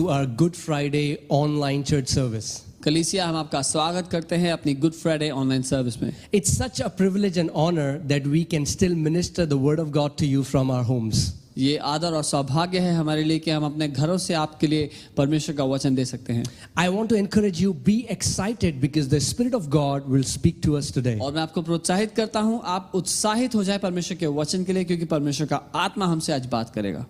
to our Good Friday online church service. कलीसिया हम आपका स्वागत करते हैं अपनी गुड फ्राइडे ऑनलाइन सर्विस में। It's such a privilege and honor that we can still minister the word of God to you from our homes. ये आदर और सौभाग्य है हमारे लिए कि हम अपने घरों से आपके लिए परमेश्वर का वचन दे सकते हैं। I want to encourage you, be excited because the Spirit of God will speak to us today. और मैं आपको प्रोत्साहित करता हूं, आप उत्साहित हो जाए परमेश्वर के वचन के लिए, क्योंकि परमेश्वर का आत्मा हमसे आज बात करेगा।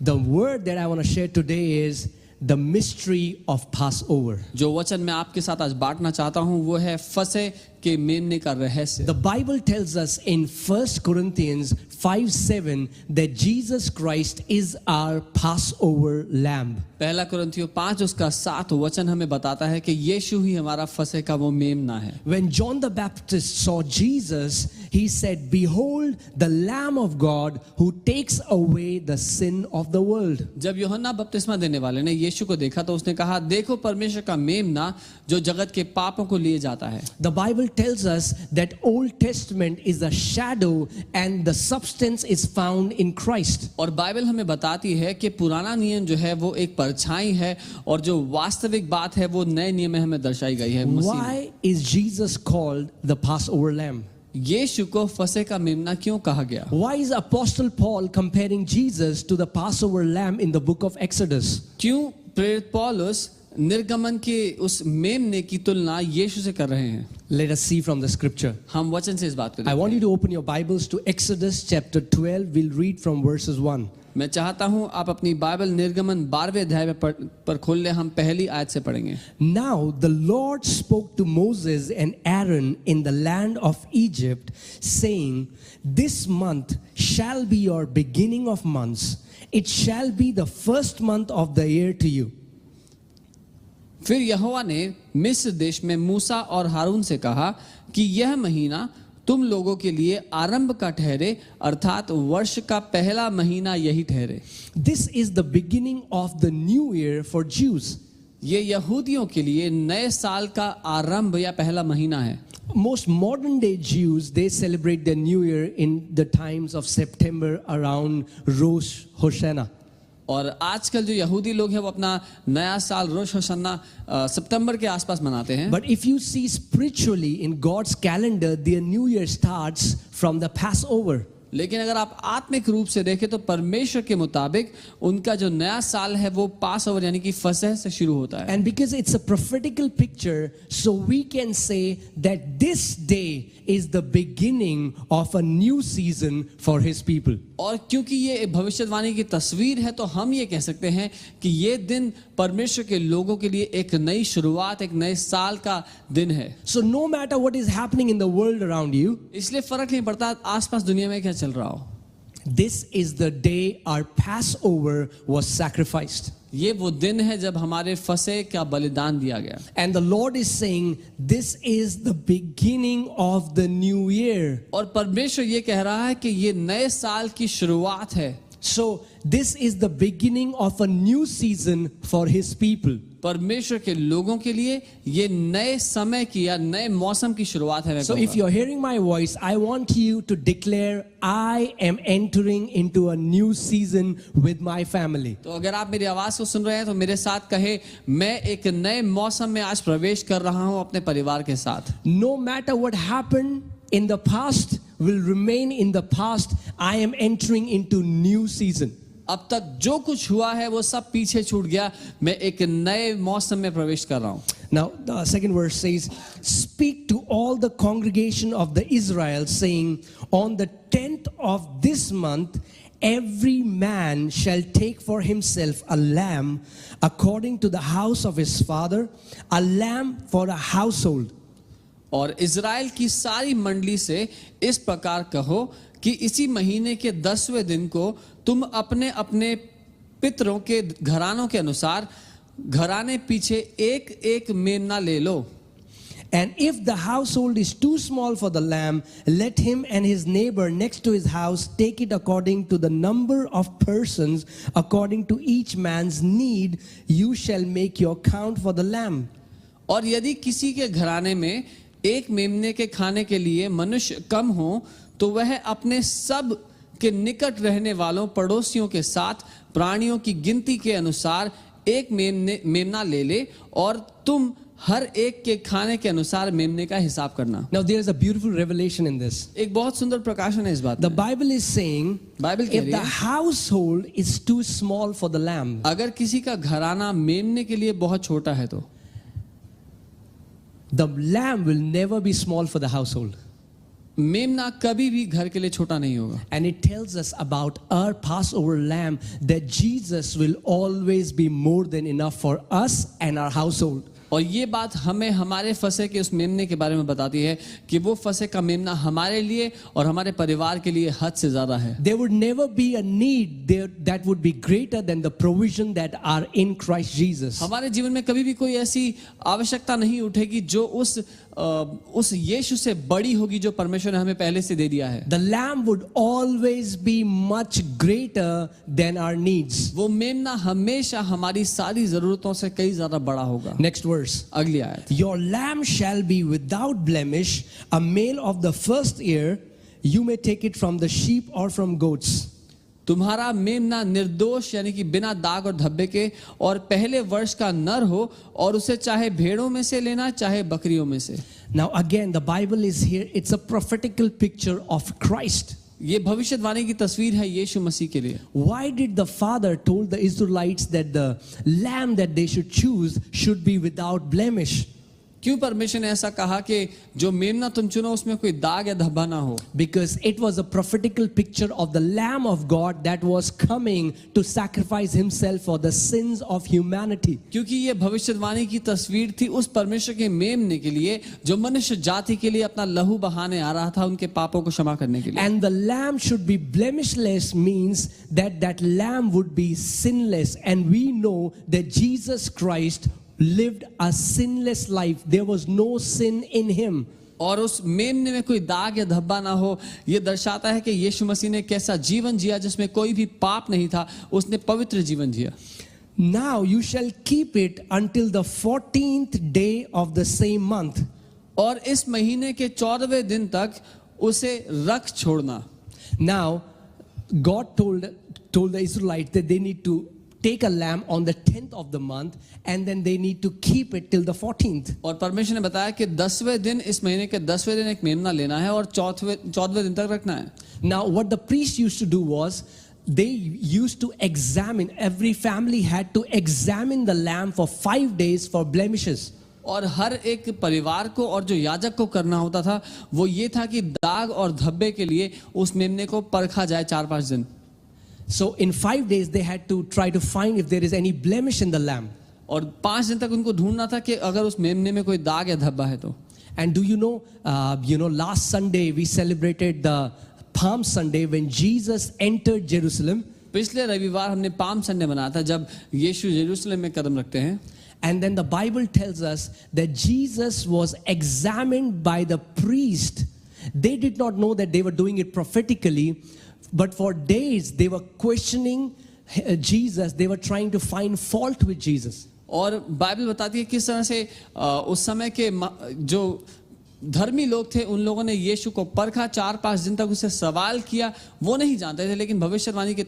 The word that I want to share today is the mystery of Passover. जो वचन मैं आपके साथ आज बांटना चाहता हूं वो है फसह के मेमने का रहस्य। The Bible tells us in 1 Corinthians 5:7 that Jesus Christ is our Passover lamb. पहला कुरिन्थियों 5 उसका 7 वचन हमें बताता है कि यीशु ही हमारा फसह का वो मेमना है। When John the Baptist saw Jesus, he said, "Behold the Lamb of God who takes away the sin of the world." जब यूहन्ना बपतिस्मा देने वाले ने यीशु को देखा तो उसने कहा, देखो परमेश्वर का मेमना जो जगत के पापों को लिए जाता है। The Bible tells us that Old Testament is a shadow and the substance is found in Christ. और बाइबल हमें बताती है कि पुराना नियम जो है वो एक परछाई है और जो वास्तविक बात है वो नए नियम में हमें दर्शाई गई है। Why is Jesus called the Passover lamb? यीशु को फसह का मेमना क्यों कहा गया? Why is Apostle Paul comparing Jesus to the Passover lamb in the book of Exodus? क्यों प्रेरित पौलुस निर्गमन के उस मेमने की तुलना यीशु से कर रहे हैं? Let us see from the scripture. हम वचन से इस बात को I want देखते you to open your Bibles to Exodus chapter 12. We'll read from verses 1. हैं। मैं चाहता हूं आप अपनी बाइबल निर्गमन 12वें अध्याय में पर खोल ले। हम पहली आयत से पढ़ेंगे। Now the Lord spoke to Moses and Aaron in the land of Egypt, saying, "This month shall be your beginning of months. It shall be the first month of the year to you." फिर यहोवा ने मिस्र देश में मूसा और हारून से कहा कि यह महीना तुम लोगों के लिए आरंभ का ठहरे, अर्थात वर्ष का पहला महीना यही ठहरे। This is the beginning of the new year for Jews. ये यहूदियों के लिए नए साल का आरंभ या पहला महीना है। Most modern day Jews, they celebrate their new year in the times of September around Rosh Hashanah. और आजकल जो यहूदी लोग हैं वो अपना नया साल रोश हशन्ना सितंबर के आसपास मनाते हैं। But if you see spiritually in God's calendar, their new year starts from the Passover. लेकिन अगर आप आत्मिक रूप से देखें तो परमेश्वर के मुताबिक उनका जो नया साल है वो पास ओवर यानी कि फसह से शुरू होता है। And because it's a prophetical picture, so we can say that this day is the beginning of a new season for his people. और क्योंकि ये भविष्यवाणी की तस्वीर है तो हम ये कह सकते हैं कि ये दिन परमेश्वर के लोगों के लिए एक नई शुरुआत, एक नए साल का दिन है। So no matter what is happening in the world around you, इसलिए फर्क नहीं पड़ता आसपास दुनिया में क्या चल रहा हो। this is the day our Passover was sacrificed. ये वो दिन है जब हमारे फसह का बलिदान दिया गया। And the Lord is saying, this is the beginning of the new year. और परमेश्वर ये कह रहा है कि ये नए साल की शुरुआत है। So this is the beginning of a new season for his people. परमेश्वर के लोगों के लिए ये नए समय की या नए मौसम की शुरुआत है। So if you're hearing my voice, I want you to declare, I am entering into a new season with my family. तो अगर आप मेरी आवाज को सुन रहे हैं तो मेरे साथ कहे, मैं एक नए मौसम में आज प्रवेश कर रहा हूं अपने परिवार के साथ। No matter what happened in the past will remain in the past. I am entering into new season. अब तक जो कुछ हुआ है वो सब पीछे छूट गया, मैं एक नए मौसम में प्रवेश कर रहा हूं। Now the second verse says, "Speak to all the congregation of the Israel, saying, on the 10th of this month every man shall take for himself a lamb according to the house of his father, a lamb for a household." और Israel की सारी मंडली से इस प्रकार कहो कि इसी महीने के 10वें दिन को तुम अपने अपने पितरों के घरानों के अनुसार घराने पीछे एक एक मेमना ले लो। And if the household is too small for the lamb, let him and his neighbor next to his house take it according to the number of persons, according to each man's need. You shall make your count for the lamb. और यदि किसी के घराने में एक मेमने के खाने के लिए मनुष्य कम हो तो वह अपने सब के निकट रहने वालों पड़ोसियों के साथ प्राणियों की गिनती के अनुसार एक मेमना ले ले और तुम हर एक के खाने के अनुसार मेमने का हिसाब करना। Now there is a beautiful revelation in this. एक बहुत सुंदर प्रकाशन है इस बात The में। Bible is saying, बाइबल कह if रही the है household is too small for the lamb, अगर किसी का घराना मेमने के लिए बहुत छोटा है तो the lamb will never be small for the household. मेमना कभी भी घर के लिए छोटा नहीं होगा। And it tells us about our Passover lamb that Jesus will always be more than enough for us and our household. और ये बात हमें हमारे फसे के उस मेमने के बारे में बताती है कि वो फसे का मेमना हमारे लिए और हमारे परिवार के लिए हद से ज्यादा है। There would never be a need there that would be greater than the provision that are in Christ Jesus. हमारे जीवन में कभी भी कोई ऐसी आवश्यकता नहीं उठेगी जो उस यीशु से बड़ी होगी जो परमेश्वर ने हमें पहले से दे दिया है। The lamb would always be much greater than our needs. वो मेमना हमेशा हमारी सारी जरूरतों से कई ज्यादा बड़ा होगा। Next verse. अगली आयत। Your lamb shall be without blemish, a male of the first year. You may take it from the sheep or from goats. तुम्हारा मेमना निर्दोष यानी कि बिना दाग और धब्बे के और पहले वर्ष का नर हो और उसे चाहे भेड़ों में से लेना चाहे बकरियों में से। Now again, the Bible is here. It's a prophetical picture of Christ. ये भविष्यवाणी की तस्वीर है यीशु मसीह के लिए। Why did the father told the Israelites that the lamb that they should choose should be without blemish? क्यों परमेश्वर ने ऐसा कहा कि जो मेमना तुम चुनो उसमें कोई दाग या धब्बा ना हो? Because it was a prophetical picture of the Lamb of God that was coming to sacrifice himself for the sins of humanity. क्योंकि ये भविष्यवाणी की तस्वीर थी उस परमेश्वर के मेमने के लिए जो मनुष्य जाति के लिए अपना लहू बहाने आ रहा था उनके पापों को क्षमा करने के लिए। And the lamb should be blemishless means that that lamb would be sinless, and we know that Jesus Christ lived a sinless life. There was no sin in him. और उस मेमने में कोई दाग या धब्बा ना हो ये दर्शाता है कि यीशु मसीह ने कैसा जीवन जिया जिसमें कोई भी पाप नहीं था। उसने पवित्र जीवन जिया। Now you shall keep it until the 14th day of the same month. और इस महीने के 14वें दिन तक उसे रख छोड़ना। Now God told the Israelites that they need to take a lamb on the 10th of the month, and then they need to keep it till the 14th. और परमेश्वर ने बताया कि 10वें दिन इस महीने के 10वें दिन एक मेमना लेना है और 14वें दिन तक रखना है। Now what the priest used to do was they used to examine, every family had to examine the lamb for 5 days for blemishes. और हर एक परिवार को और जो याजक को करना होता था वो ये था कि दाग और धब्बे के लिए उस मेमने को परखा जाए 4-5 दिन। So in 5 days they had to try to find if there is any blemish in the lamb. और 5 दिन तक उनको ढूंढना था कि अगर उस मेमने में कोई दाग या धब्बा है तो। And do you know, last Sunday we celebrated the Palm Sunday when Jesus entered Jerusalem. पिछले रविवार हमने पाम संडे मनाया था जब यीशु यरूशलेम में कदम रखते हैं। And then the Bible tells us that Jesus was examined by the priest. They did not know that they were doing it prophetically, but for days they were questioning Jesus. They were trying to find fault with Jesus. और Bible बताती है किस तरह से उस समय के जो धर्मी लोग थे उन लोगों ने यीशु को परखा, 4-5 दिन तक उसे सवाल किया। वो नहीं जानते थे लेकिन भविष्यवाणी की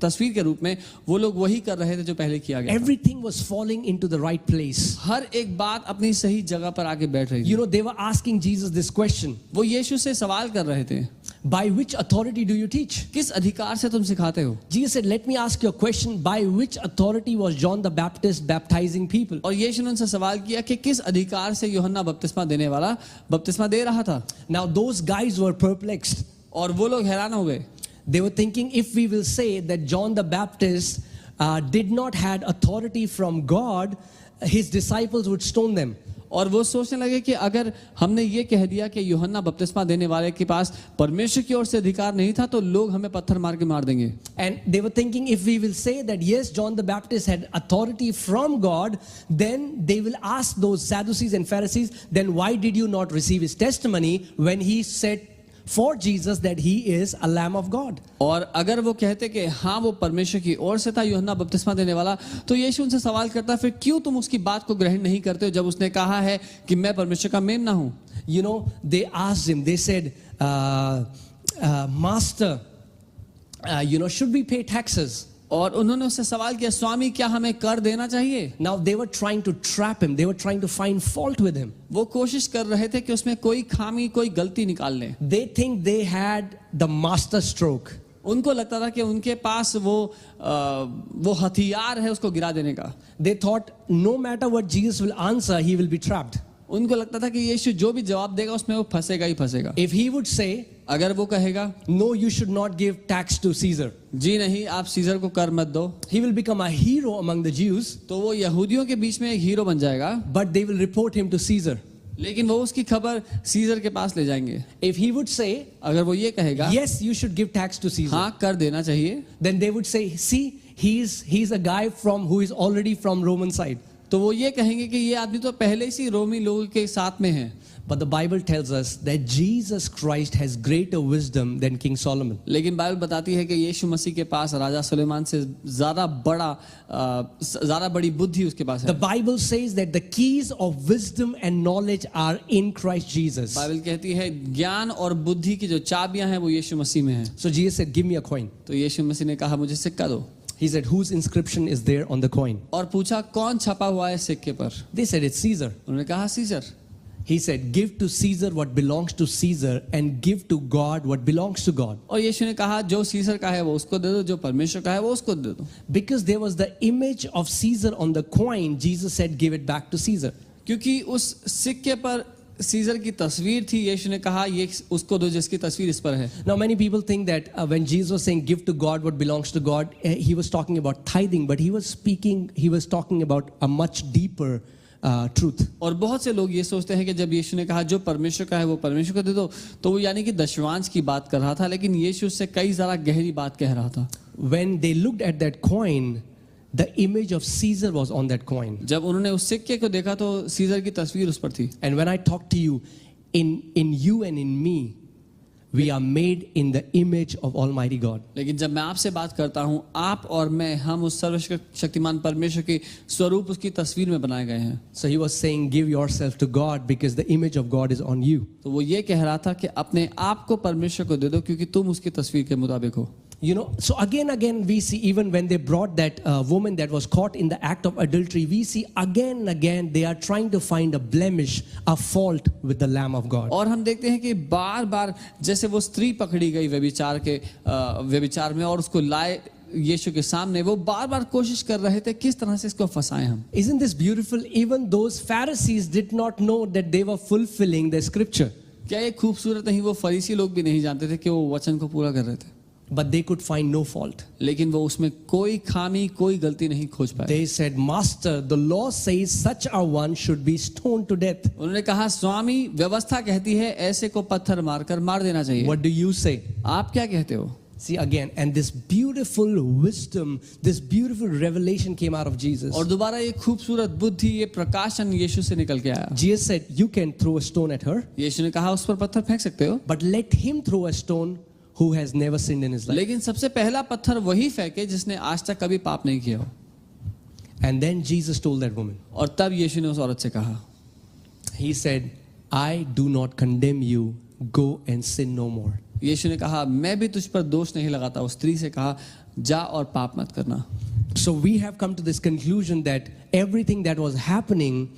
तस्वीर के रूप में वो लोग वही कर रहे थे जो पहले किया गया। Everything was falling into the right place. हर एक बात अपनी सही जगह पर आके बैठ रही थी। They were asking Jesus this question. वो यीशु से सवाल कर रहे थे, By which authority do you teach? किस अधिकार से तुम सिखाते हो? Jesus said, let me ask you a question. By which authority was John the Baptist baptizing people? और यीशु ने उनसे सवाल किया कि किस अधिकार से यूहन्ना बपतिस्मा देने वाला बपतिस्मा दे रहा था? Now those guys were perplexed. और वो लोग हैरान हो गए। They were thinking, if we will say that John the Baptist did not had authority from God, his disciples would stone them. और वो सोचने लगे कि अगर हमने ये कह दिया कि यूहन्ना बपतिस्मा देने वाले के पास परमेश्वर की ओर से अधिकार नहीं था तो लोग हमें पत्थर मार के मार देंगे। And they were thinking, if we will say that yes, John the Baptist had authority from God, then they will ask those Sadducees and Pharisees, then why did you not receive his testimony when he said for Jesus that he is a Lamb of God? और अगर वो कहते कि हाँ वो परमेश्वर की ओर से था यूहन्ना बपतिस्मा देने वाला, तो यीशु उनसे सवाल करता फिर क्यों तुम उसकी बात को ग्रहण नहीं करते हो जब उसने कहा है कि मैं परमेश्वर का मेमना हूँ। They asked him, they said, Master, should we pay taxes? और उन्होंने उससे सवाल किया, स्वामी क्या हमें कर देना चाहिए? Now they were trying to trap him. They were trying to find fault with him. वो कोशिश कर रहे थे कि उसमें कोई खामी, कोई गलती निकाल लें। They think they had the master stroke. उनको लगता था कि उनके पास वो हथियार है उसको गिरा देने का। They thought no matter what Jesus will answer, he will be trapped. उनको लगता था कि यीशु जो भी जवाब देगा उसमें वो फंसेगा ही फंसेगा। If he would say, अगर वो कहेगा, no, you should not give tax to Caesar, जी नहीं, आप सीजर को कर मत दो, he will become a hero among the Jews, तो वो यहूदियों के बीच में एक हीरो बन जाएगा। but they will report him to Caesar. लेकिन वो उसकी खबर सीजर के पास ले जाएंगे। If he would say, अगर वो ये कहेगा, yes, you should give tax to Caesar, हाँ कर देना चाहिए, then they would say, see, he's a guy who is already from Roman side. तो वो ये कहेंगे कि ये आदमी तो पहले से रोमी लोगों के साथ में है। But the Bible tells us that Jesus Christ has greater wisdom than King Solomon. लेकिन बाइबल बताती है कि यीशु मसीह के पास राजा सुलेमान से ज़्यादा बड़ी बुद्धि उसके पास The है। Bible says that the keys of wisdom and knowledge are in Christ Jesus. Bible कहती है ज्ञान और बुद्धि की जो चाबियां हैं वो यीशु मसीह में हैं। So Jesus said, give me a coin. तो यीशु मसीह ने कहा मुझे सिक्का दो, He said, whose inscription is there on the coin? और पूछा कौन छपा हुआ है सिक्के पर? They said, it's Caesar. उन्होंने कहा scissor. He said, give to Caesar what belongs to Caesar and give to God what belongs to God. और यीशु ने कहा जो सीजर का है वो उसको दे दो, जो परमेश्वर का है वो उसको दे दो। Because there was the image of Caesar on the coin, Jesus said, give it back to Caesar. क्योंकि उस सिक्के पर सीजर की तस्वीर थी, यीशु ने कहा ये उसको दो जिसकी तस्वीर इस पर है। Now many people think that when Jesus was saying give to God what belongs to God, he was talking about tithing, but he was talking about a much deeper truth. और बहुत से लोग ये सोचते हैं कि जब यीशु ने कहा जो परमेश्वर का है वो परमेश्वर को दे दो, तो वो यानी कि दशवांश की बात कर रहा था, लेकिन यीशु उससे कई ज़्यादा गहरी बात कह रहा था। When they looked at that coin, the image of Caesar was on that coin. जब उन्होंने उस सिक्के को देखा तो सीजर की तस्वीर उस पर थी। And when I talk to you, in you and in me, we are made in the image of Almighty God. लेकिन जब मैं आपसे बात करता हूँ, आप और मैं, हम उस सर्वशक्तिमान परमेश्वर के स्वरूप उसकी तस्वीर में बनाए गए हैं। So he was saying, give yourself to God because the image of God is on you. तो वो ये कह रहा था कि अपने आप को परमेश्वर को दे दो क्योंकि तुम उसकी तस्वीर के मुताबिक हो। You know, so again we see, even when they brought that woman that was caught in the act of adultery, we see again and again they are trying to find a blemish, a fault with the Lamb of God. और हम देखते हैं कि बार बार जैसे वो स्त्री पकड़ी गई व्यभिचार में और उसको लाए यीशु के सामने, वो बार बार कोशिश कर रहे थे किस तरह से इसको फंसाएं हम। Isn't this beautiful? Even those Pharisees did not know that they were fulfilling the scripture. क्या ये खूबसूरत नहीं? वो फरीसी लोग भी नहीं जानते थे कि वो वचन को पूरा कर रहे थे, But they could find no fault. लेकिन वो उसमें कोई खामी, कोई गलती नहीं खोज पाए। They said, Master, the law says such a one should be stoned to death. उन्होंने कहा स्वामी व्यवस्था कहती है ऐसे को पत्थर मारकर मार देना चाहिए। What do you say? आप क्या कहते हो? See again, and this beautiful wisdom, this beautiful revelation came out of Jesus. और दोबारा ये खूबसूरत बुद्धि, ये प्रकाशन यीशु से निकल के आया। Jesus said, you can throw a stone at her, यीशु ने कहा उस पर पत्थर फेंक सकते हो, but let him throw a stone who has never sinned in his life. लेकिन सबसे पहला पत्थर वही फेंके जिसने आज तक कभी पाप नहीं किया हो। And then Jesus told that woman, और तब यीशु ने उस औरत से कहा, he said, I do not condemn you, go and sin no more. यीशु ने कहा मैं भी तुझ पर दोष नहीं लगाता। उस स्त्री से कहा जा और पाप मत करना। So we have come to this conclusion that everything that was happening,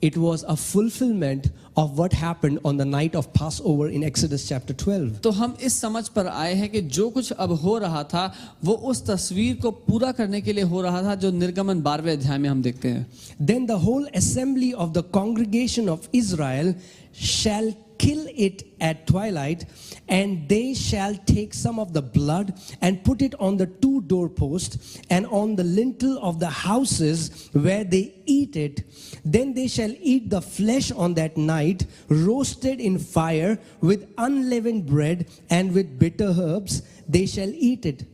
it was a fulfillment of what happened on the night of Passover in Exodus chapter 12. तो हम इस समझ पर आए हैं कि जो कुछ अब हो रहा था वो उस तस्वीर को पूरा करने के लिए हो रहा था जो निर्गमन 12वें अध्याय में हम देखते हैं। Then the whole assembly of the congregation of Israel shall kill it at twilight, and they shall take some of the blood and put it on the two doorposts and on the lintel of the houses where they eat it. Then they shall eat the flesh on that night, roasted in fire with unleavened bread and with bitter herbs. They shall eat it.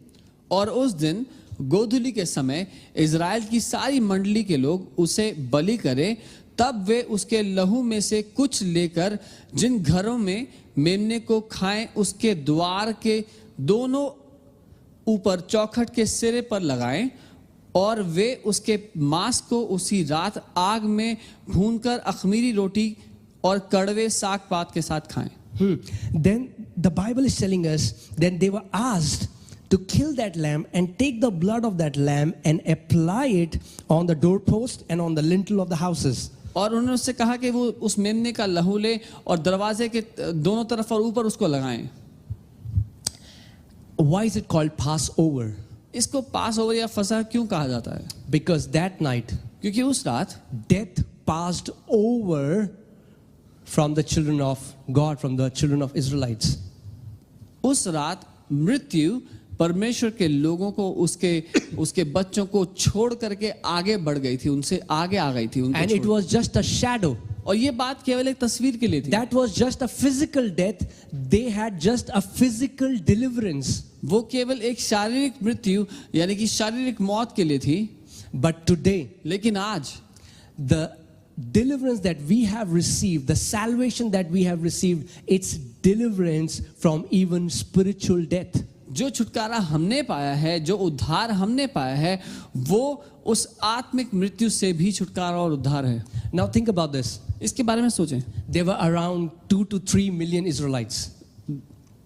और उस दिन गोधूली के समय Israel की सारी मंडली के लोग उसे बलि करें, तब वे उसके लहू में से कुछ लेकर जिन घरों में मेमने को खाएं उसके द्वार के दोनों ऊपर चौखट के सिरे पर लगाएं, और वे उसके मांस को उसी रात आग में भूनकर अखमीरी रोटी और कड़वे साग पात के साथ खाएं। Then the Bible is telling us that they were asked to kill that lamb and take the blood of that lamb and apply it on the doorpost and on the lintel of the houses. और उन्होंने उससे कहा कि वो उस मेमने का लहू ले और दरवाजे के दोनों तरफ और ऊपर उसको लगाएं. Why is it called Passover? इसको पास ओवर या फसह क्यों कहा जाता है? Because that night क्योंकि उस रात death passed over from the children of God, from the children of Israelites. उस रात मृत्यु परमेश्वर के लोगों को उसके बच्चों को छोड़ करके आगे बढ़ गई थी, उनसे आगे आ गई थी उनको And it छोड़. was just a shadow. और ये बात केवल एक तस्वीर के लिए थी. That was just a physical death. They had just a physical deliverance. वो केवल एक शारीरिक मृत्यु यानी कि शारीरिक मौत के लिए थी. But today, लेकिन आज the deliverance that we have received, the salvation that we have received, it's deliverance from even spiritual death. जो छुटकारा हमने पाया है, जो उद्धार हमने पाया है, वो उस आत्मिक मृत्यु से भी छुटकारा और उद्धार है. Now think about this. इसके बारे में सोचें. There were around 2 to 3 million Israelites.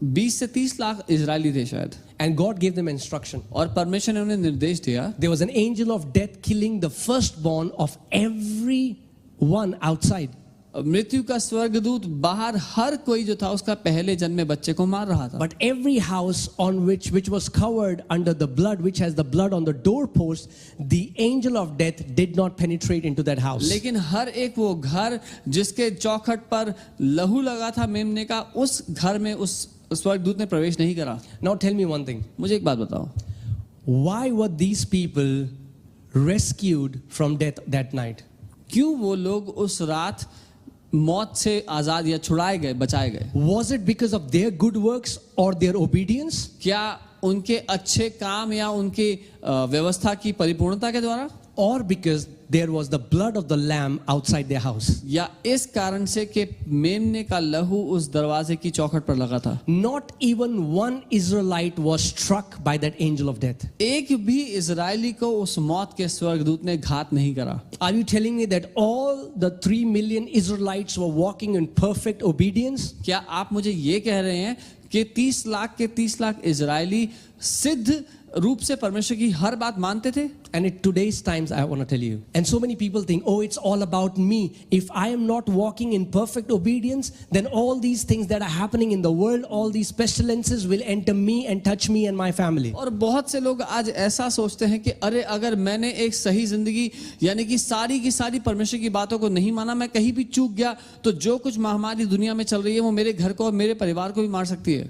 20 से 30 लाख इजरायली थे शायद. And God gave them instruction. और परमेश्वर ने उन्हें निर्देश दिया. There was an angel of death killing the firstborn of everyone outside. मृत्यु का स्वर्गदूत बाहर हर कोई जो था उसका पहले जन्मे बच्चे को मार रहा था. But every house on which was covered under the blood, which has the blood on the doorpost, the angel of death did not penetrate into that house. लेकिन हर एक वो घर जिसके चौखट पर लहू लगा था मेमने का, उस घर में उस स्वर्गदूत ने प्रवेश नहीं करा. Now tell me one thing. मुझे एक बात बताओ. Why were these people rescued from death that night? क्यों वो लोग उस रात मौत से आजाद या छुड़ाए गए, बचाए गए? Was it because of their good works or their obedience? क्या उनके अच्छे काम या उनकी व्यवस्था की परिपूर्णता के द्वारा? Or because there was the blood of the lamb outside their house? या इस कारण से कि मेमने का लहू उस दरवाजे की चौखट पर लगा था. Not even one Israelite was struck by that angel of death. एक भी इजरायली को उस मौत के स्वर्गदूत ने घात नहीं करा. Are you telling me that all the 3 million Israelites were walking in perfect obedience? क्या आप मुझे ये कह रहे हैं कि 30 लाख के 30 लाख इजरायली सिद्ध रूप से परमेश्वर की हर बात मानते थे? And in today's times, I want to tell you. And so many people think, oh, it's all about me. If I am not walking in perfect obedience, then all these things that are happening in the world, all these pestilences will enter me and touch me and my family. और बहुत से लोग आज ऐसा सोचते हैं कि अरे अगर मैंने एक सही जिंदगी यानी कि सारी की सारी परमेश्वर की बातों को नहीं माना, मैं कहीं भी चूक गया, तो जो कुछ महामारी दुनिया में चल रही है वो मेरे घर को और मेरे परिवार को भी मार सकती है.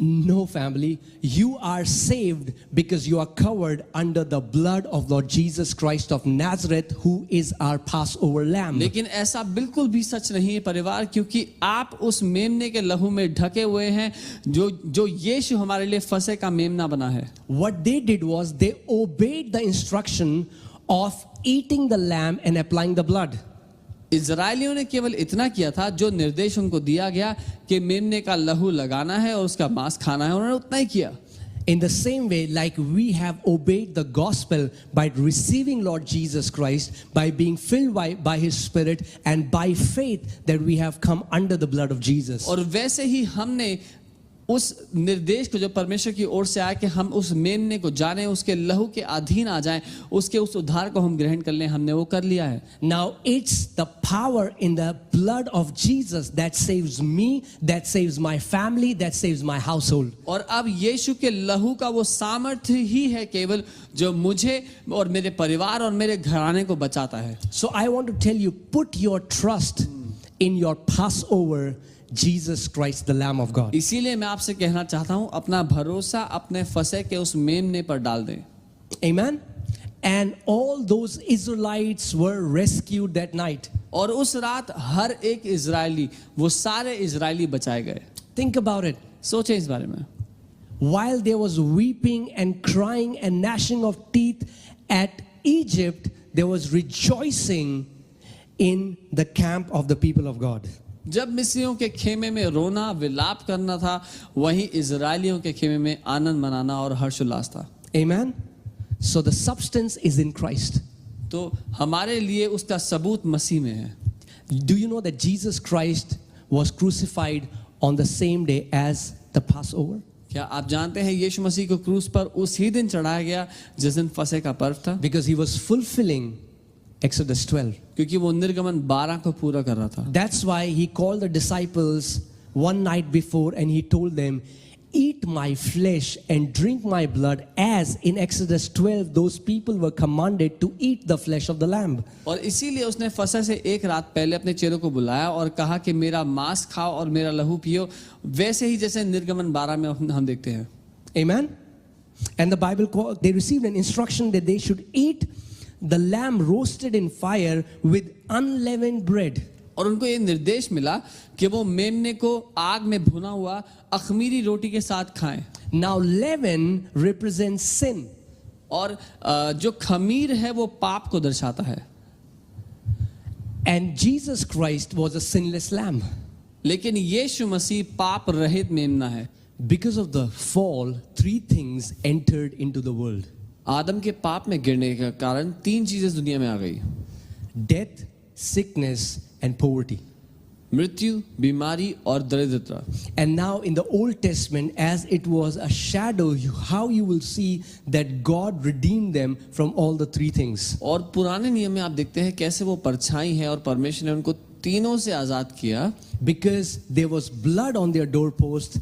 No, family. You are saved because you are covered under the blood of Lord Jesus Christ of Nazareth, who is our Passover lamb. लेकिन ऐसा बिल्कुल भी सच नहीं है परिवार, क्योंकि आप उस मेमने के लहू में ढके हुए हैं जो यीशु हमारे लिए फसह का मेमना बना है. What they did was they obeyed the instruction of eating the lamb and applying the blood. इजरायलियों ने केवल इतना किया था जो निर्देश उनको दिया गया कि मेमने का लहू लगाना है और उसका मांस खाना है, उन्होंने उतना ही किया. In the same way, like we have obeyed the gospel by receiving Lord Jesus Christ, by being filled by His Spirit, and by faith that we have come under the blood of Jesus. और वैसे ही हमने उस निर्देश को जो परमेश्वर की ओर से आया कि हम उस मेमने को जाने, उसके लहू के अधीन आ जाएं, उसके उस उद्धार को हम ग्रहण कर लें, हमने वो कर लिया है. Now it's the power in the blood of Jesus that saves me, that saves my family, that saves my household. और अब यीशु के लहू का वो सामर्थ्य ही है केवल जो मुझे और मेरे परिवार और मेरे घराने को बचाता है. So I want to tell you, put your trust in your Passover, Jesus Christ, the Lamb of God. इसीलिए मैं आपसे कहना चाहता हूं, अपना भरोसा अपने फसह के उस मेमने पर डाल दें. Amen. And all those Israelites were rescued that night. और उस रात हर एक इजरायली, वो सारे इजरायली बचाए गए. Think about it. सोचें इस बारे में. While there was weeping and crying and gnashing of teeth at Egypt, there was rejoicing in the camp of the people of God. जब मिस्रियों के खेमे में रोना विलाप करना था, वहीं इजरायलियों के खेमे में आनंद मनाना और हर्षोल्लास था. Amen. So the substance is in Christ. तो हमारे लिए उसका सबूत मसीह में है. Do you know that Jesus Christ was crucified on the same day as the Passover? क्या आप जानते हैं यीशु मसीह को क्रूस पर उसी दिन चढ़ाया गया जिस दिन फसह का पर्व था? Because he was fulfilling Exodus 12. क्योंकि वो निर्गमन 12 को पूरा कर रहा था. That's why he called the disciples one night before and he told them, eat my flesh and drink my blood, as in Exodus 12 those people were commanded to eat the flesh of the lamb. और इसीलिए उसने फसह से एक रात पहले अपने चेलों को बुलाया और कहा कि मेरा मांस खाओ और मेरा लहू पियो, वैसे ही जैसे निर्गमन 12 में हम देखते हैं. Amen. And the Bible they received an instruction that they should eat the lamb roasted in fire with unleavened bread. और उनको ये निर्देश मिला कि वो मेमने को आग में भुना हुआ अखमीरी रोटी के साथ खाएं. Now leaven represents sin. और जो खमीर है वो पाप को दर्शाता है. And Jesus Christ was a sinless lamb. लेकिन यीशु मसीह पाप रहित मेमना है. Because of the fall, three things entered into the world. आदम के पाप में गिरने के कारण 3 चीजें दुनिया में आ गई. Death, sickness and poverty. मृत्यु, बीमारी और दरिद्रता. And now in the Old Testament, as it was a shadow, how you will see that God redeemed them from all the three things. और पुराने नियम में आप देखते हैं कैसे वो परछाई है और परमेश्वर ने उनको तीनों से आजाद किया. Because there was blood on their doorpost,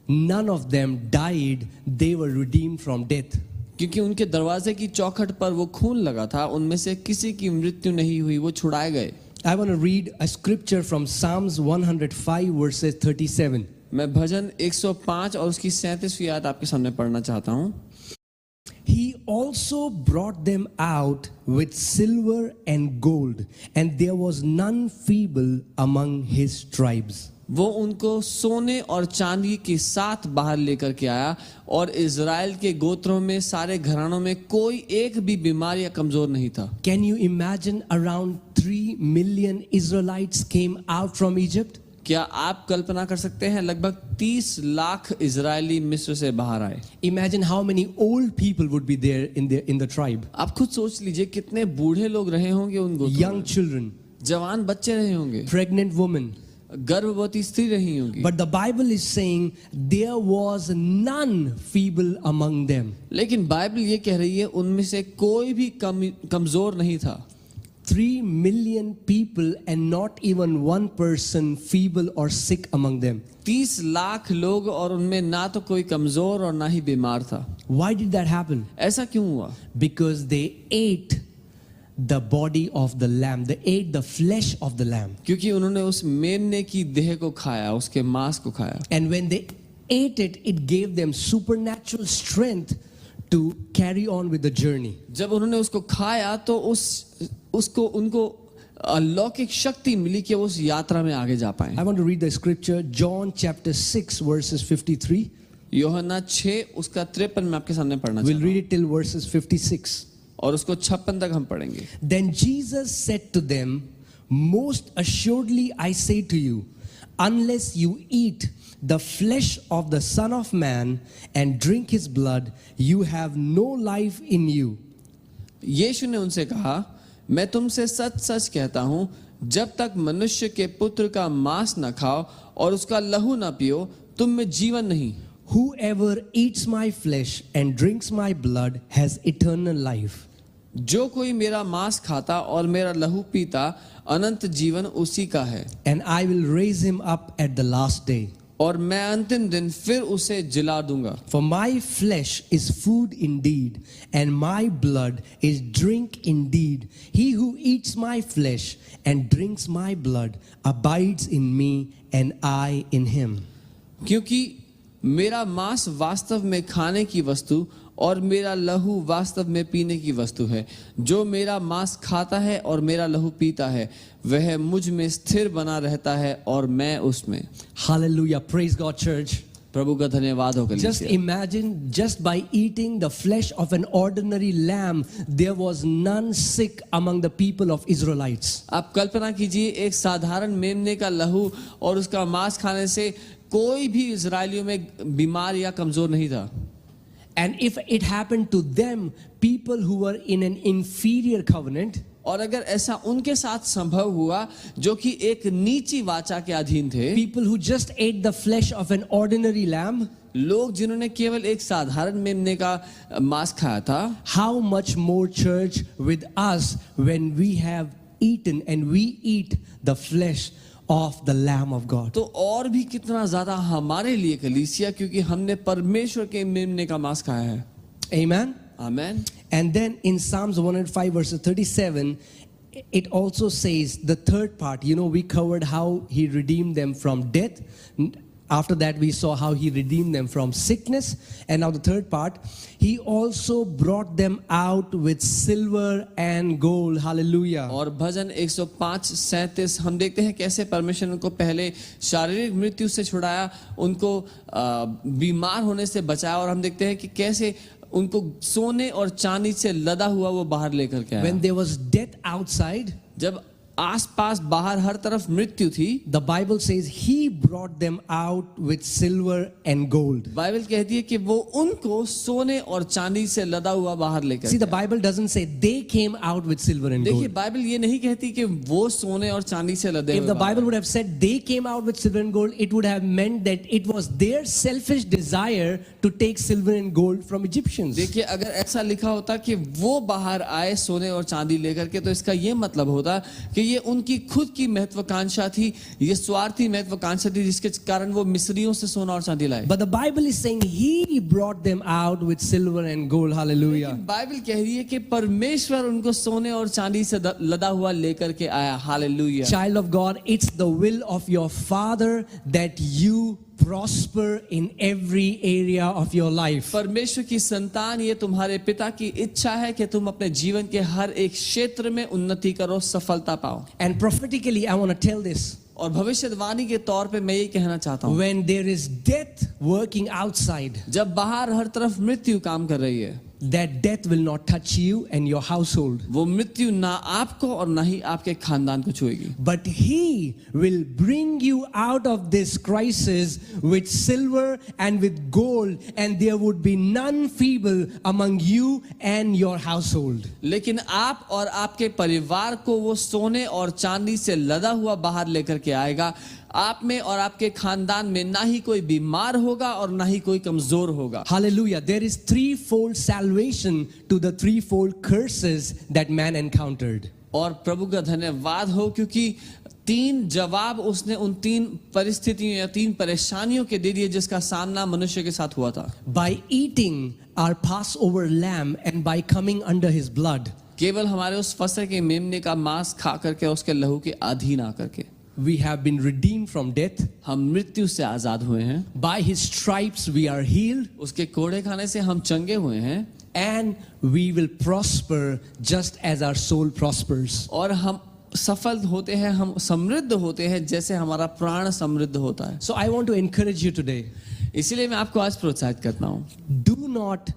none of them died, they were redeemed from death. क्योंकि उनके दरवाजे की चौखट पर वो खून लगा था, उनमें से किसी की मृत्यु नहीं हुई, वो छुड़ाए गए. I want to read a scripture from Psalms 105 verses 37. मैं भजन 105 और उसकी 37वीं आयत आपके सामने पढ़ना चाहता हूँ. He also brought them out with silver and gold, and there was none feeble among his tribes. वो उनको सोने और चांदी के साथ बाहर लेकर के आया और इज़राइल के गोत्रों में सारे घरानों में कोई एक भी बीमार या कमजोर नहीं था. Can you imagine around 3 million Israelites came out from Egypt? क्या आप कल्पना कर सकते हैं लगभग 30 लाख इजरायली मिस्र से बाहर आए. Imagine how many old people would be there in the tribe. आप खुद सोच लीजिए कितने बूढ़े लोग रहे होंगे उन गोत्रों Young में. children, जवान बच्चे रहे होंगे, pregnant women. गर्भवती स्त्री रही होंगी. But the Bible is saying there was none feeble among them. लेकिन बाइबल ये कह रही है उनमें से कोई भी कमजोर नहीं था. 3 million people and not even one person feeble or sick among them. 30 lakh लोग और उनमें ना तो कोई कमजोर और ना ही बीमार था. Why did that happen? ऐसा क्यों हुआ? Because they ate the body of the lamb. They ate the flesh of the lamb. क्योंकि उन्होंने उस मेमने की देह को खाया, उसके मांस को खाया. And when they ate it, it gave them supernatural strength to carry on with the journey. जब उन्होंने उसको खाया तो उसको उनको अलौकिक शक्ति मिली कि वो उस यात्रा में आगे जा पाए. I want to read the scripture, John chapter 6 verses 53. यूहन्ना 6 उसका 53 में आपके सामने पढ़ना We'll चाहता read it till verses 56. और उसको 56 तक हम पढ़ेंगे. Then Jesus said to them, most assuredly I say to you, unless you eat the flesh of the Son of Man and drink his blood, you have no life in you. यीशु ने उनसे कहा, मैं तुमसे सच सच कहता हूं, जब तक मनुष्य के पुत्र का मांस न खाओ और उसका लहू न पियो, तुम में जीवन नहीं. Whoever eats my flesh and drinks my blood has eternal life. जो कोई मेरा मांस खाता और मेरा लहू पीता, अनंत जीवन उसी का है. And I will raise him up at the last day. और मैं अंतिम दिन फिर उसे जिला दूंगा. For my flesh is food indeed, and my blood is drink indeed. He who eats my flesh and drinks my blood abides in me, and I in him. क्योंकि मेरा मांस वास्तव में खाने की वस्तु और मेरा लहू वास्तव में पीने की वस्तु है. जो मेरा मांस खाता है और मेरा लहू पीता है, वह मुझ में स्थिर बना रहता है और मैं उसमें. Hallelujah. Praise God, church. प्रभु का धन्यवाद हो. Just imagine, just by eating the flesh of an ordinary lamb, there was none sick among the people of Israelites. आप कल्पना कीजिए, एक साधारण मेमने का लहू और उसका मांस खाने से कोई भी इजरायलियों में बीमार या कमजोर नहीं था. And if it happened to them, people who were in an inferior covenant, और अगर ऐसा उनके साथ संभव हुआ जो कि एक नीची वाचा के अधीन थे, people who just ate the flesh of an ordinary lamb, लोग जिन्होंने केवल एक साधारण मेमने का मांस खाया था, how much more, church, with us when we have eaten and we eat the flesh of the Lamb of God. तो और भी कितना ज्यादा हमारे लिए कलीसिया, क्योंकि हमने परमेश्वर के मेमने का मांस खाया है. Amen. Amen. And then in Psalms 105 verse 37, it also says the third part. You know, we covered how he redeemed them from death. After that, we saw how he redeemed them from sickness. And now the third part, he also brought them out with silver and gold. Hallelujah. और भजन 105:37 हम देखते हैं कैसे परमेश्वर उनको पहले शारीरिक मृत्यु से छुड़ाया, उनको बीमार होने से बचाया, और हम देखते हैं कि कैसे उनको सोने और चांदी से लदा हुआ वो बाहर लेकर के आया. When there was death outside, जब आसपास बाहर हर तरफ मृत्यु थी, the Bible says he brought them out with silver and gold. Bible कहती है कि वो उनको सोने और चांदी से लदा हुआ बाहर लेकर See, the गया. Bible doesn't say they came out with silver and देखिए gold. बाइबल ये नहीं कहती कि वो सोने और चांदी से लदे If हुए the बाहर Bible would have said they came out with silver and gold, it would have meant that it was their selfish desire to take silver and gold from Egyptians. देखिए अगर ऐसा लिखा होता कि वो बाहर आए सोने और चांदी लेकर के, तो इसका ये मतलब होता कि ये उनकी खुद की महत्वाकांक्षा थी, ये स्वार्थी महत्वाकांक्षा थी, जिसके कारण वो मिस्रियों से सोना और चांदी लाए. But the Bible is saying he brought them out with silver and gold. Hallelujah. Bible कह रही है कि परमेश्वर उनको सोने और चांदी से लदा हुआ लेकर के आया. Hallelujah. Child of God, it's the will of your Father that you prosper in every area of your life. परमेश्वर की संतान, ये तुम्हारे पिता की इच्छा है कि तुम अपने जीवन के हर एक क्षेत्र में उन्नति करो, सफलता पाओ. And prophetically, I want to tell this. और भविष्यवाणी के तौर पे मैं ये कहना चाहता हूँ, When there is death working outside, जब बाहर हर तरफ मृत्यु काम कर रही है, that death will not touch you and your household. वो मृत्यु ना आपको और ना ही आपके खानदान को छुएगी. But he will bring you out of this crisis with silver and with gold, and there would be none feeble among you and your household. लेकिन आप और आपके परिवार को वो सोने और चांदी से लदा हुआ बाहर लेकर के आएगा. आप में और आपके खानदान में ना ही कोई बीमार होगा और ना ही कोई कमजोर होगा. Hallelujah. There is threefold salvation to the threefold curses that man encountered. और प्रभु का धन्यवाद हो, क्योंकि 3 जवाब उसने उन 3 परिस्थितियों या 3 परेशानियों के दे दिए जिसका सामना मनुष्य के साथ हुआ था. By eating our Passover lamb and by coming under his blood, केवल हमारे उस फसह के मेमने का मांस खा करके उसके लहू के अधीन आकर के we have been redeemed from death. हम मृत्यु से आजाद हुए हैं. By his stripes we are healed. उसके कोड़े खाने से हम चंगे हुए हैं. And we will prosper just as our soul prospers. और हम सफल होते हैं, हम समृद्ध होते हैं जैसे हमारा प्राण समृद्ध होता है. So I want to encourage you today. इसीलिए मैं आपको आज प्रोत्साहित करता हूँ, Do not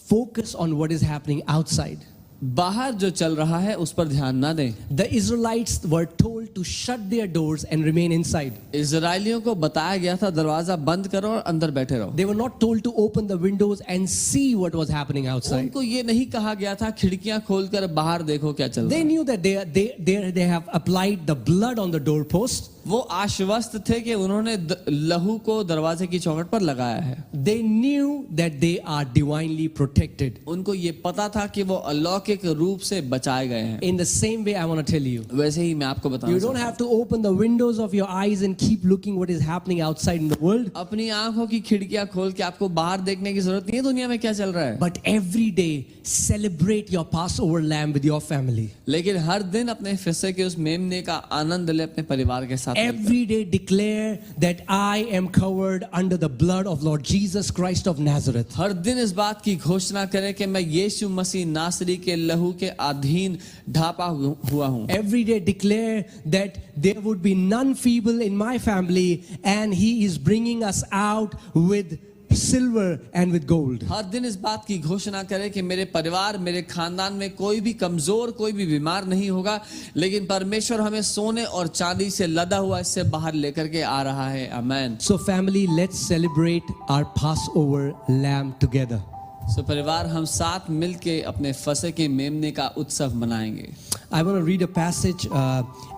focus on what is happening outside. बाहर जो चल रहा है उस पर ध्यान ना दें. The Israelites were told to shut their doors and remain inside. इजरायलियों को बताया गया था दरवाजा बंद करो और अंदर बैठे रहो. They were not told to open the windows and see what was happening outside. उनको ये नहीं कहा गया था खिड़कियां खोलकर बाहर देखो क्या चल रहा They है. knew that they have applied the blood on the doorpost. वो आश्वस्त थे कि उन्होंने लहू को दरवाजे की चौखट पर लगाया है. They knew that they are divinely protected. उनको ये पता था कि वो अलौकिक रूप से बचाए गए हैं. In the same way, I want to tell you. वैसे ही मैं आपको बताना You don't have to open the windows of your eyes and keep looking what is happening outside in the world. अपनी आंखों की खिड़कियां खोल के आपको बाहर देखने की जरूरत नहीं है दुनिया में क्या चल रहा है. But every day, celebrate your Passover lamb with your family. लेकिन हर दिन अपने फसह के उस मेमने का आनंद ले अपने परिवार के साथ. Every day declare that I am covered under the blood of Lord Jesus Christ of Nazareth. हर दिन इस बात की घोषणा करें कि मैं यीशु मसीह नासरी के लहू के अधीन ढापा हुआ हूं. Every day declare that there would be none feeble in my family, and he is bringing us out with silver and with gold. हर दिन इस बात की घोषणा करें कि मेरे परिवार मेरे खानदान में कोई भी कमजोर कोई भी बीमार नहीं होगा, लेकिन परमेश्वर हमें सोने और चांदी से लदा हुआ इससे बाहर लेकर के आ रहा है. आमेन. So family, let's celebrate our Passover lamb together. सो परिवार हम साथ मिलके अपने फसह के मेमने का उत्सव मनाएंगे. I want to read a passage.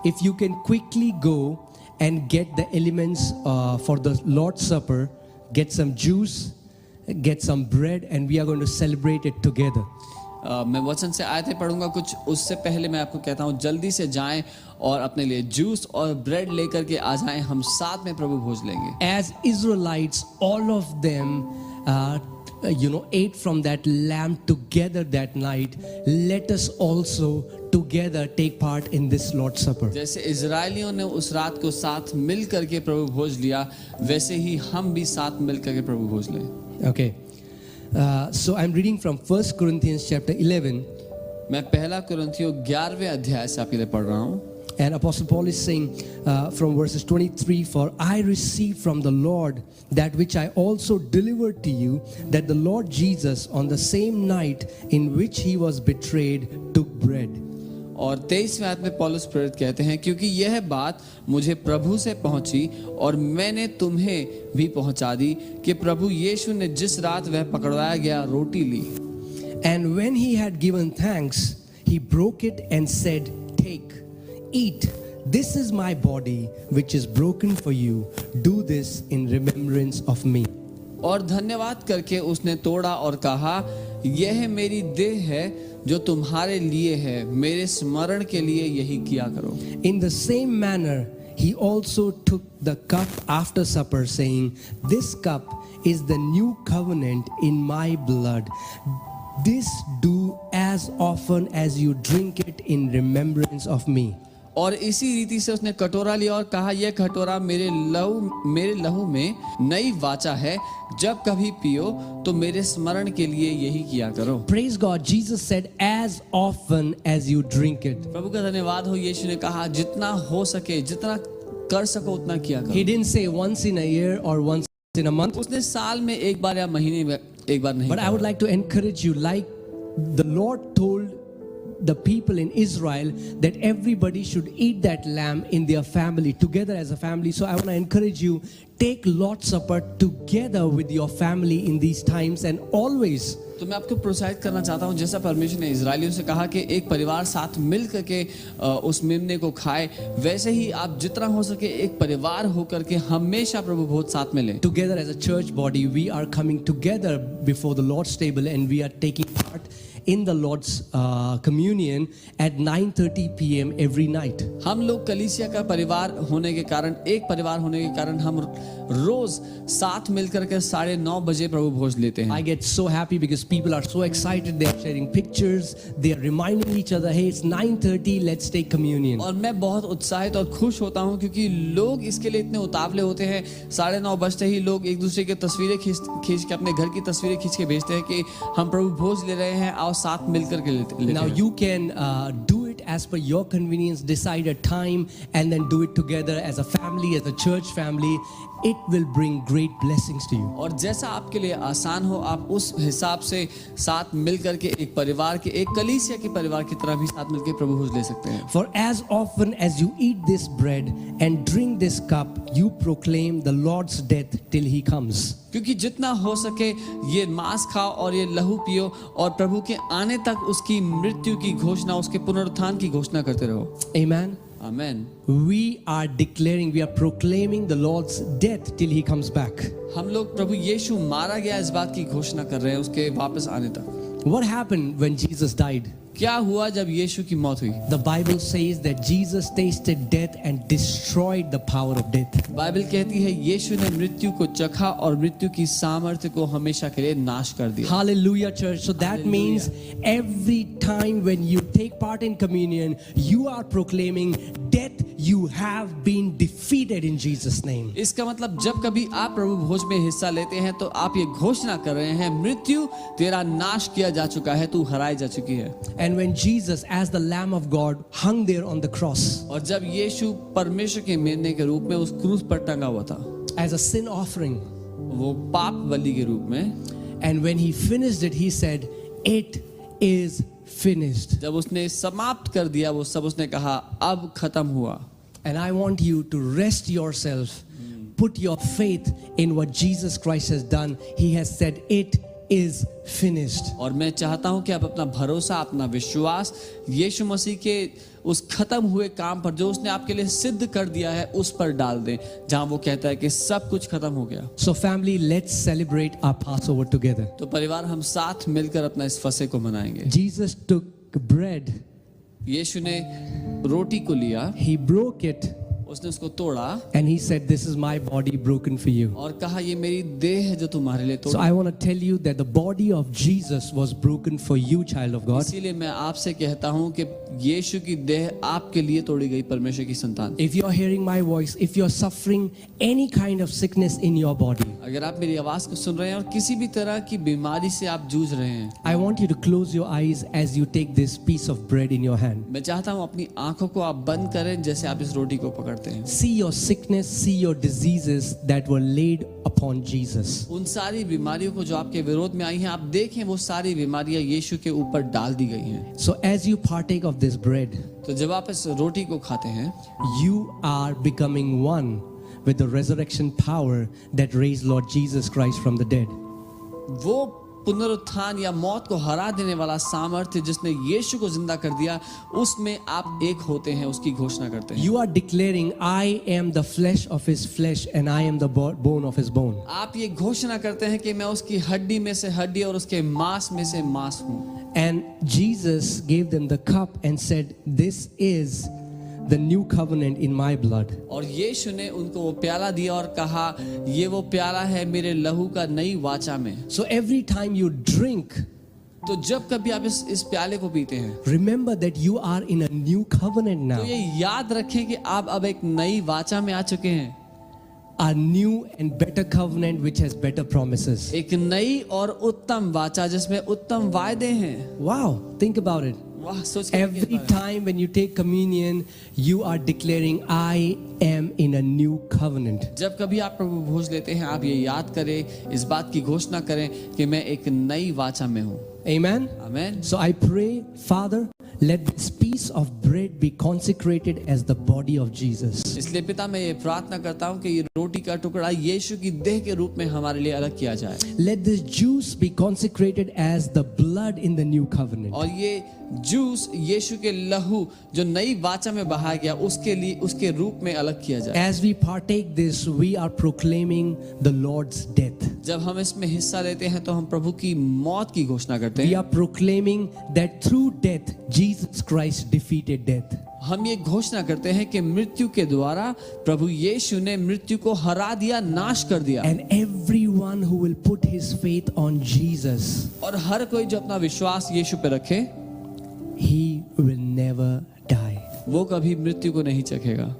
If you can quickly go and get the elements for the Lord's Supper, get some juice, get some bread, and we are going to celebrate it together. मैं वचन से आयतें पढ़ूंगा कुछ, उससे पहले मैं आपको कहता हूँ जल्दी से जाएं और अपने लिए जूस और ब्रेड लेकर के आ जाएं, हम साथ में प्रभु भोज लेंगे. As Israelites, all of them, ate from that lamb together that night. Let us also together take part in this Lord's Supper. जैसे इजरायलियों ने उस रात को साथ मिल करके प्रभु भोज लिया, वैसे ही हम भी साथ मिल करके प्रभु भोज लें. Okay. So I'm reading from 1 Corinthians chapter 11. मैं पहला कुरिन्थियों 11वें अध्याय से आपके लिए पढ़ रहा हूँ. And Apostle Paul is saying from verses 23, "For I received from the Lord that which I also delivered to you, that the Lord Jesus, on the same night in which he was betrayed, took bread." और 23वें आयत में पौलुस प्रेरित कहते हैं, क्योंकि यह बात मुझे प्रभु से पहुंची और मैंने तुम्हें भी पहुंचा दी कि प्रभु यीशु ने जिस रात वह पकड़वाया गया रोटी ली. And when he had given thanks, he broke it and said, "Take, eat. This is my body, which is broken for you. Do this in remembrance of me." और धन्यवाद करके उसने तोड़ा और कहा, यह मेरी देह है जो तुम्हारे लिए है, मेरे स्मरण के लिए यही किया करो. In the same manner, he also took the cup after supper, saying, "This cup is the new covenant in my blood. This do as often as you drink it in remembrance of me." और इसी रीति से उसने कटोरा लिया और कहा, यह कटोरा मेरे लहू में नई वाचा है, जब कभी पियो तो मेरे स्मरण के लिए यही किया करो. Praise God. Jesus said, "As often as you drink it." प्रभु का धन्यवाद हो, यीशु ने कहा जितना हो सके, जितना कर सको उतना किया करो. He didn't say once in a year or once in a month. उसने साल में एक बार या महीने में एक बार नहीं But I कहा. would like to encourage you, like the Lord told the people in Israel that everybody should eat that lamb in their family, together as a family. So I want to encourage you, take Lord's Supper together with your family in these times and always. तो मैं आपको प्रोत्साहित करना चाहता हूँ, जैसा परमेश्वर ने इजरायलियों से कहा कि एक परिवार साथ मिल करके उस मेमने को खाए, वैसे ही आप जितना हो सके एक परिवार होकर के हमेशा प्रभु भोज साथ में लें. Together as a church body, we are coming together before the Lord's table and we are taking part in the Lord's communion at 9:30 p.m. every night. हम लोग कलीसिया का परिवार होने के कारण, एक परिवार होने के कारण हम रोज साथ मिलकर के 9:30 बजे प्रभु भोज लेते हैं. I get so happy because people are so excited. They are sharing pictures. They are reminding each other, "Hey, it's 9:30. Let's take communion." और मैं बहुत उत्साहित और खुश होता हूँ क्योंकि लोग इसके लिए इतने उतावले होते हैं. 9:30 बजते ही लोग एक दूसरे की तस्वीरें खींच के, अपने घर की तस्वीरें खींच के भेजते हैं कि हम प्रभु भोज ले रहे हैं, आओ साथ मिलकर के लेते Now हैं. you can do it as per your convenience. Decide a time and then do it together as a family, as a church family. It will bring great blessings to you. और जैसा आपके लिए आसान हो, आप उस हिसाब से साथ मिलकर के एक परिवार के, एक कलीसिया के परिवार की तरह भी साथ मिलकर प्रभु भोज ले सकते हैं. For as often as you eat this bread and drink this cup, you proclaim the Lord's death till he comes. क्योंकि जितना हो सके ये मांस खाओ और ये लहू पियो और प्रभु के आने तक उसकी मृत्यु की घोषणा, उसके पुनरुत्थान की घोषणा करते रहो. Amen. Amen. We are declaring, we are proclaiming the Lord's death till he comes back. हम लोग प्रभु यीशु मारा गया इस बात की घोषणा कर रहे हैं उसके वापस आने तक. What happened when Jesus died? क्या हुआ जब यीशु की मौत हुई? The Bible says that Jesus tasted death and destroyed the power of death. Bible कहती है यीशु ने मृत्यु को चखा और मृत्यु की सामर्थ्य को हमेशा के लिए नाश कर दिया. Hallelujah, church. So that means every time when you take part in communion, you are proclaiming death, you have been defeated in Jesus' name. इसका मतलब जब कभी आप प्रभु भोज में हिस्सा लेते हैं तो आप ये घोषणा कर रहे हैं, मृत्यु तेरा नाश किया जा चुका है, तू हराई जा चुकी है. And when Jesus, as the Lamb of God, hung there on the cross और जब यीशु परमेश्वर के मेमने के रूप में उस क्रूस पर टंगा हुआ था, as a sin offering, वो पाप बलि के रूप में, and when he finished it, he said, "It is finished." जब उसने समाप्त कर दिया वो सब, उसने कहा अब खत्म हुआ. And I want you to rest yourself, put your faith in what Jesus Christ has done. He has said, "It is finished." और मैं चाहता हूं कि आप अपना भरोसा, अपना विश्वास यीशु मसीह के उस खत्म हुए काम पर जो उसने आपके लिए सिद्ध कर दिया है उस पर डाल दें, जहां वो कहता है कि सब कुछ खत्म हो गया। So family, let's celebrate our Passover together. तो परिवार हम साथ मिलकर अपना इस फसह को मनाएंगे। Jesus took bread, यीशु ने रोटी को लिया, he broke it, उसने उसको तोड़ा and he said, "This is my body broken for you." और कहा ये मेरी देह है जो तुम्हारे लिए So तोड़ी। I want to tell you that the body of Jesus was broken for you, child of God. इसीलिए मैं आपसे कहता हूं कि यीशु की देह आपके लिए तोड़ी गई, परमेश्वर की संतान। If you're hearing my voice, if you're suffering any kind of sickness in your body, अगर आप मेरी आवाज को सुन रहे हैं और किसी भी तरह की बीमारी से आप जूझ रहे हैं, I want you to close your eyes as you take this piece of bread in your hand. मैं चाहता हूं अपनी आंखों को आप बंद करें जैसे आप इस रोटी को पकड़ते हैं। See your sickness, see your diseases that were laid upon Jesus. उन सारी बीमारियों को जो आपके विरोध में आई हैं, आप देखें वो सारी बीमारियां यीशु के ऊपर डाल दी गई हैं। So as you partake of this bread, तो जब आप इस रोटी को खाते हैं, you are becoming one with the resurrection power that raised Lord Jesus Christ from the dead. वो पुनरुत्थान या मौत को हरा देने वाला सामर्थ्य जिसने यीशु को जिंदा कर दिया, उसमें आप एक होते हैं, उसकी घोषणा करते हैं। You are declaring, "I am the flesh of his flesh and I am the bone of his bone." आप ये घोषणा करते हैं कि मैं उसकी हड्डी में से हड्डी और उसके मांस में से मांस हूं। And Jesus gave them the cup and said, "This is the new covenant in my blood." और यीशु ने उनको वो प्याला दिया और कहा, ये वो प्याला है मेरे लहू का नई वाचा में। So every time you drink, तो जब कभी आप इस प्याले को पीते हैं, remember that you are in a new covenant now. तो ये याद रखें कि आप अब एक नई वाचा में आ चुके हैं। A new and better covenant which has better promises. एक नई और उत्तम वाचा जिसमें उत्तम वायदे हैं। Wow, think about it. वाह, सोच के Every देखिए। time when you take communion, you are declaring, "I am in a new covenant." जब कभी आप प्रभु भोज लेते हैं, आप ये याद करें, इस बात की घोषणा करें कि मैं एक नई वाचा में हूँ। Amen. आमीन। So I pray, Father, let this piece of bread be consecrated as the body of Jesus. इसलिए पिता मैं ये प्रार्थना करता हूँ कि ये रोटी का टुकड़ा यीशु की देह के रूप में हमारे लिए अलग किया जाए, Let this juice be consecrated as the blood in the new covenant. और ये जूस यीशु के लहू जो नई वाचा में बहाया गया उसके लिए उसके रूप में अलग किया जाए। As we partake this, we are proclaiming the Lord's death. जब हम इसमें हिस्सा लेते हैं तो हम प्रभु की मौत की घोषणा करते We हैं। are proclaiming that through death, Jesus Christ defeated death. हम ये घोषणा करते हैं कि मृत्यु के द्वारा प्रभु यीशु ने मृत्यु को हरा दिया, नाश कर दिया। And everyone who will put his faith on Jesus, और हर कोई जो अपना विश्वास यीशु पे रखे, he will never die. वो कभी मृत्यु को नहीं चखेगा।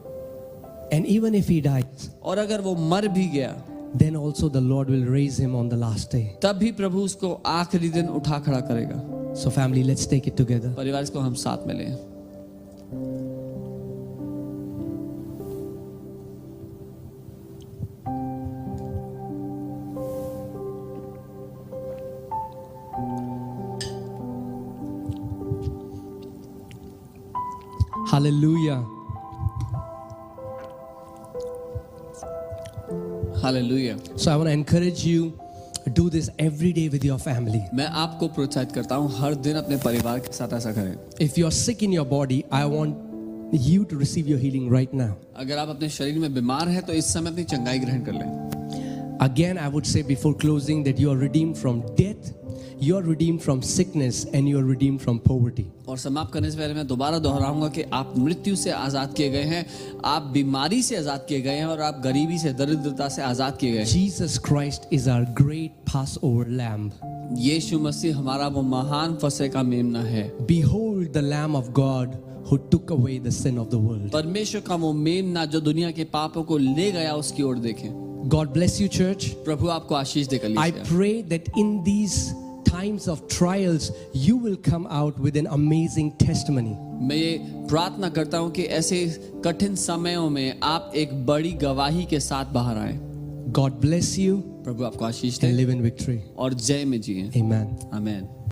And even if he dies, और अगर वो मर भी गया, then also the Lord will raise him on the last day. तब भी प्रभु उसको आखिरी दिन उठा खड़ा करेगा। So family, let's take it together. परिवार इसको हम साथ में लें। Hallelujah. Hallelujah. So I want to encourage you, do this every day with your family. मैं आपको प्रोत्साहित करता हूँ हर दिन अपने परिवार के साथ ऐसा करें। If you're sick in your body, I want you to receive your healing right now. अगर आप अपने शरीर में बीमार हैं तो इस समय अपनी चंगाई ग्रहण कर लें। Again, I would say before closing that you are redeemed from death, you are redeemed from sickness, and you are redeemed from poverty. और समाप्त करने से पहले मैं दोबारा दोहराऊंगा कि आप मृत्यु से आजाद किए गए हैं, आप बीमारी से आजाद किए गए हैं और आप गरीबी से, दरिद्रता से आजाद किए गए हैं। Jesus Christ is our great Passover lamb. यीशु मसीह हमारा वो महान फसह का मेमना है। Behold the Lamb of God who took away the sin of the world. परमेश्वर का वो मेमना जो दुनिया के पापों को ले गया, उसकी ओर देखें। God bless you, church. प्रभु आपको आशीष देकर I लीजिए। pray that in these times of trials, you will come out with an amazing testimony. मैं ये प्रार्थना करता हूँ कि ऐसे कठिन समयों में आप एक बड़ी गवाही के साथ बाहर आए। God bless you प्रभु आपको आशीष and they live in victory. और जय में जिए। Amen. आमीन।